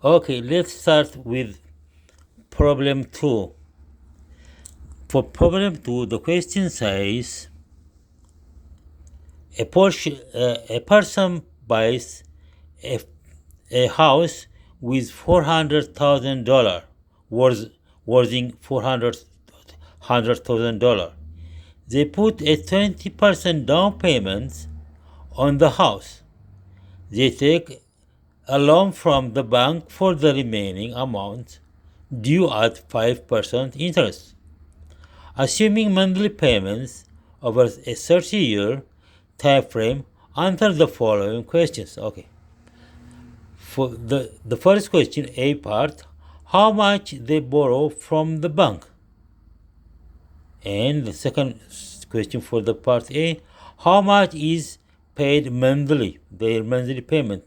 Okay, let's start with problem 2. For problem 2, the question says a person buys a, a house with $400,000 worth $400,000. They put a 20% down payment on the house. They take a loan from the bank for the remaining amount due at 5% interest. Assuming monthly payments over a 30-year time frame, answer the following questions. Okay. For the first question, A part, how much they borrow from the bank? And the second question for the part A, how much is paid monthly, their monthly payment?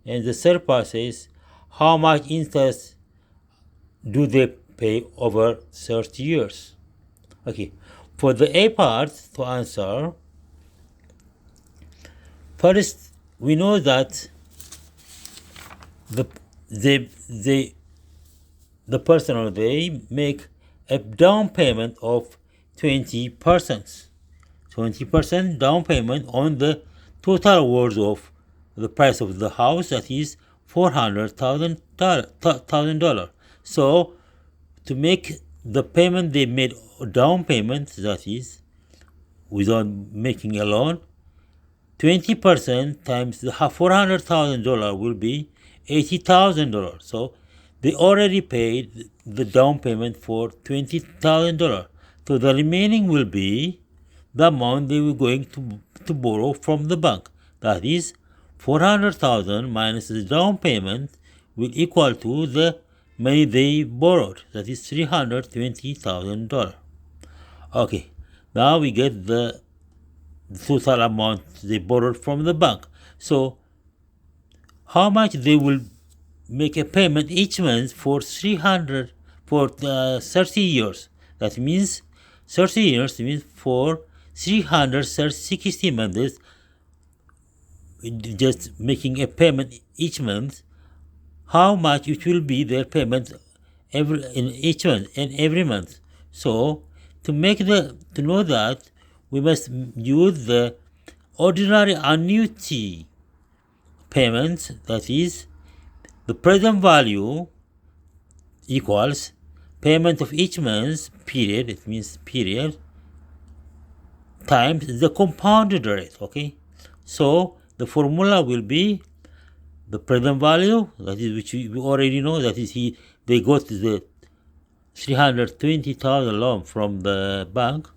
And the third part says, how much interest do they pay over 30 years? Okay, for the A part to answer, first we know that the person or they make a down payment of 20%. 20% down payment on the total worth of the price of the house, that is $400,000. So to make the payment they made down payment, that is without making a loan, 20% times the $400,000 will be $80,000. So they already paid the down payment for $20,000. So the remaining will be the amount they were going to borrow from the bank. That is $400,000 minus the down payment will equal to the money they borrowed. That is $320,000. Okay, now we get the total amount they borrowed from the bank. So how much they will make a payment each month for 30 years. That means 30 years means for 360 months, just making a payment each month. How much it will be their payment in each month and every month. So to know that, we must use the ordinary annuity payment, that is the present value equals payment of each month period, it means period, times the compounded rate. Okay, so the formula will be the present value, that is which we already know, that is they got the $320,000 loan from the bank,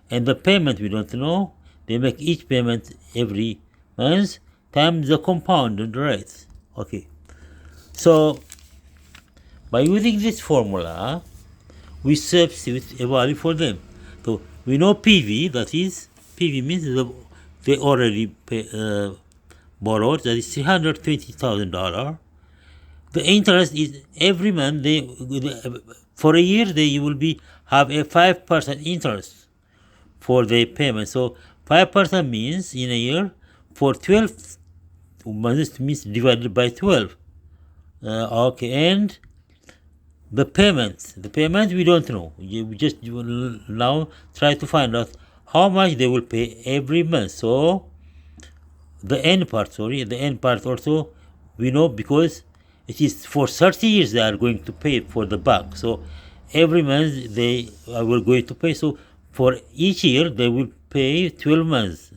and the payment we don't know. They make each payment every month times the compounded rate. Okay, so by using this formula, we substitute a value for them. So we know PV, that is PV means they already borrowed, that is $320,000. The interest is every month for a year they will have a 5% interest for the payment. So 5% means in a year for 12 months means divided by 12. Okay, and the payment we don't know. We just now try to find out how much they will pay every month. So the end part also we know, because it is for 30 years they are going to pay for the bank. So every month they are going to pay. So for each year they will pay 12 months,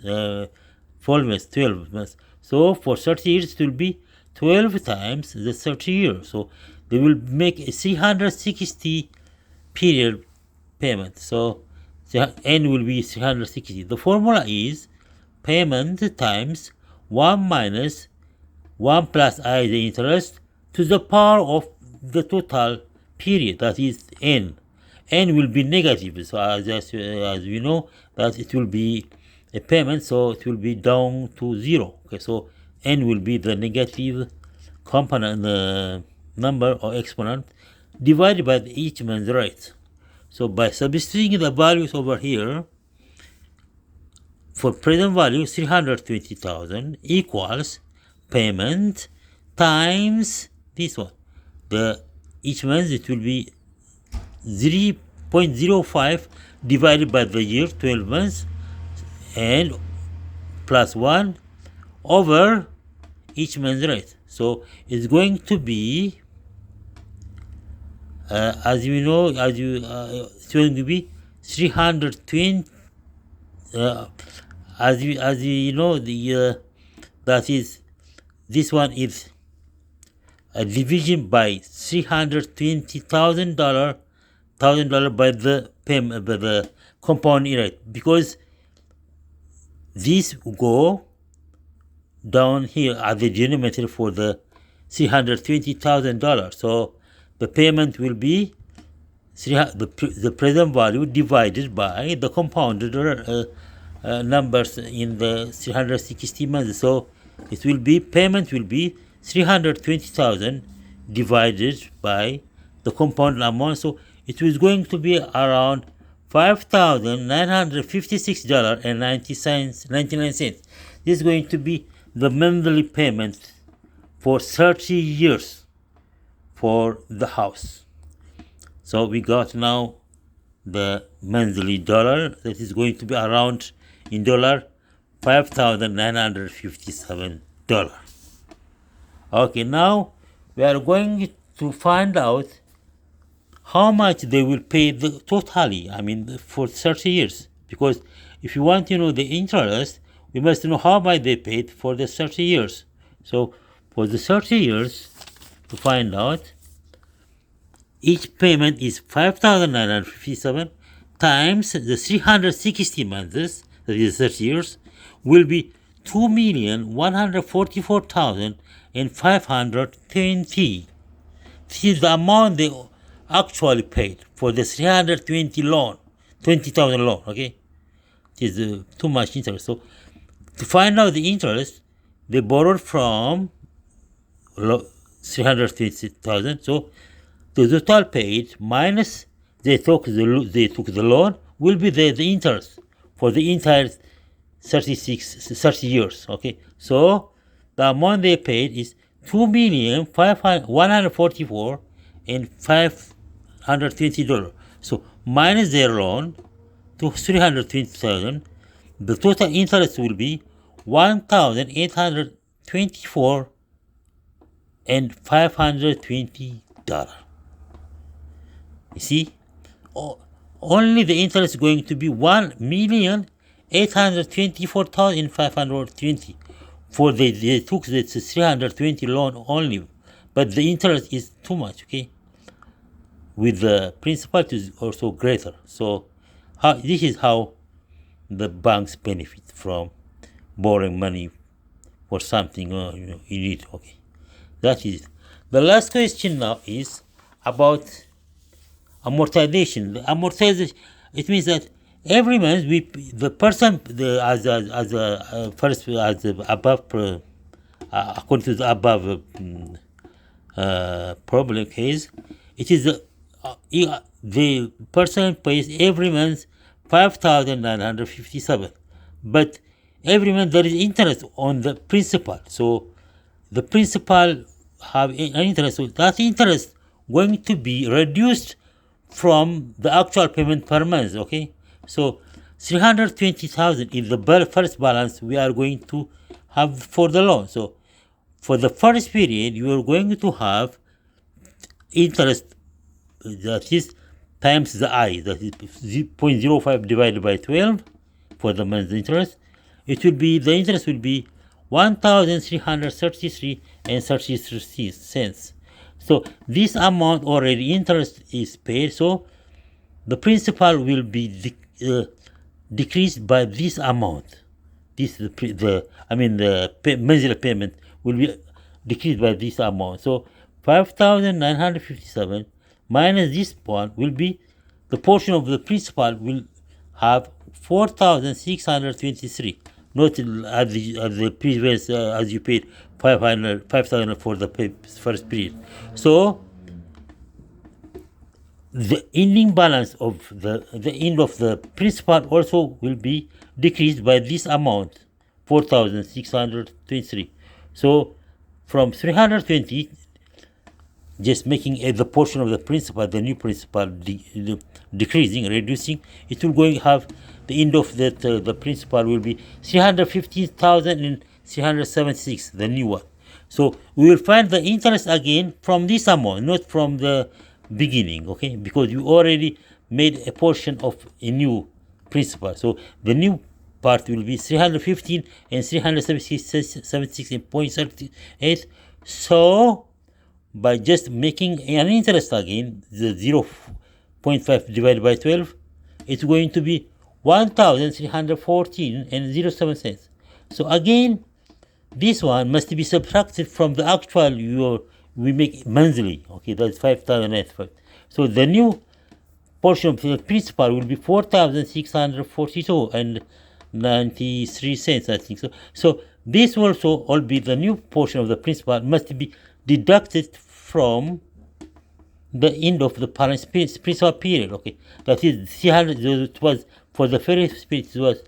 12 months. So for 30 years it will be 12 times the 30 years. So they will make a 360 period payment. So the N will be 360. The formula is payment times 1 minus 1 plus I, the interest, to the power of the total period, that is N. N will be negative, so as we know that it will be a payment, so it will be down to 0. Okay, so N will be the negative component, number or exponent, divided by each month's rate. So by substituting the values over here, for present value 320,000 equals payment times this one, each month it will be 0.05 divided by the year, 12 months, and plus 1 over each month's rate. So it's going to be, as you know, it's going to be 320. As you know, that is, this one is a division by $320,000 by the payment, by the compound rate, because this go down here as the denominator for the $320,000. So the payment will be the present value divided by the compounded numbers in the 360 months. So it will be, payment will be 320,000 divided by the compound amount. So it was going to be around $5,956.99. This is going to be the monthly payment for 30 years for the house. So we got now the monthly dollar that is going to be around, in dollar, $5,957. Okay, now we are going to find out how much they will pay totally, for 30 years. Because if you want to know the interest, we must know how much they paid for the 30 years. So for the 30 years, to find out, each payment is $5,957 times the 360 months, that is 30 years, will be $2,144,520. This is the amount they actually paid for the 320,000 loan. Okay, it is too much interest. So to find out the interest, they borrowed from 320,000. So the total paid minus they took the loan will be the interest for the entire 30 years. Okay, so the amount they paid is $2,144,520. So minus their loan to 320,000, the total interest will be $1,824,520. You see, only the interest is going to be $1,824,520 for they took the 320 loan only, but the interest is too much. Okay, with the principal is also greater. So this is how the banks benefit from borrowing money for something you need. Okay, that is the last question. Now is about amortization. The amortization, it means that every month according to the above problem case, it is the person pays every month $5,957, but every month there is interest on the principal. So the principal have an interest. So that interest going to be reduced from the actual payment per month. Okay, so 320,000 is the first balance we are going to have for the loan. So for the first period, you are going to have interest, that is times the I, that is 0.05 divided by 12 for the month's interest. The interest will be $1,333.33. So this amount already interest is paid. So the principal will be decreased by this amount. The monthly payment will be decreased by this amount. So 5,957 minus this one will be the portion of the principal will have 4,623. Not as the previous, as you paid 5,000 for the first period. So the ending balance of the end of the principal also will be decreased by this amount, 4,623. So from 320, just making the portion of the principal, the new principal, decreasing, reducing, it will going to have the end of that the principal will be 315,376, the new one. So we will find the interest again from this amount, not from the beginning, okay? Because you already made a portion of a new principal. So the new part will be 315 and 376.38. So by just making an interest again, the 0.5 divided by 12, it's going to be 1,314 and 07 cents. So again, this one must be subtracted from the actual we make monthly. Okay, that's 5,095. So the new portion of the principal will be 4,642 and 93 cents, I think so. So this also will be the new portion of the principal must be deducted from the end of the principal period. Okay, that is 300. It was for the first period. It was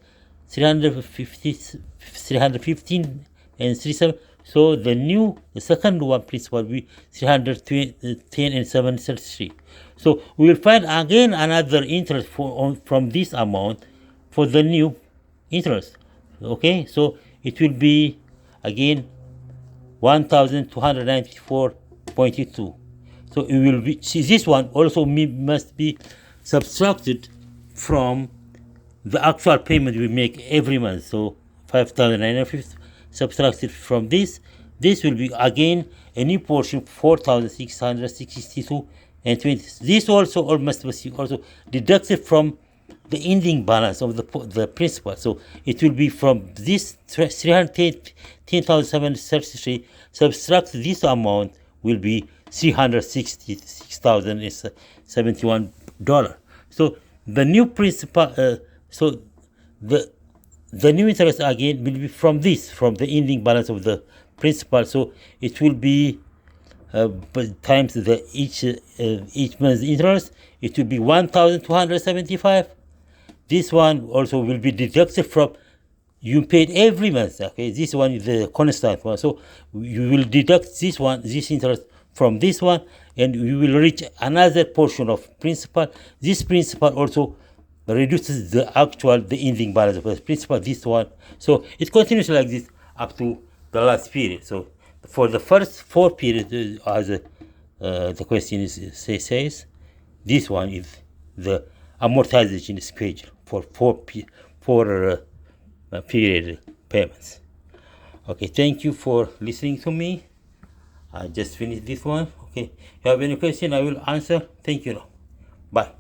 315 and 37. So the second one principal will be 310 and 733. So we will find again another interest from this amount for the new interest. Okay, so it will be again 1,294.82. So it will be, see, this one also must be subtracted from the actual payment we make every month. So 5,950 subtracted from this. This will be again a new portion, 4,662 and 20. This also must be also deducted from the ending balance of the principal. So it will be from this 310,733 subtract this amount will be $366,071. So the new principal, so the new interest again will be from the ending balance of the principal. So it will be times the each month's interest. It will be 1,275. This one also will be deducted from you paid every month. Okay, this one is the constant one. So you will deduct this interest from this one, and you will reach another portion of principal. This principal also reduces the ending balance of the principal. This one. So it continues like this up to the last period. So for the first 4 periods, as the question says, this one is the amortization schedule for 4 period payments. Okay, thank you for listening to me. I just finished this one. Okay, if you have any question, I will answer. Thank you. Bye.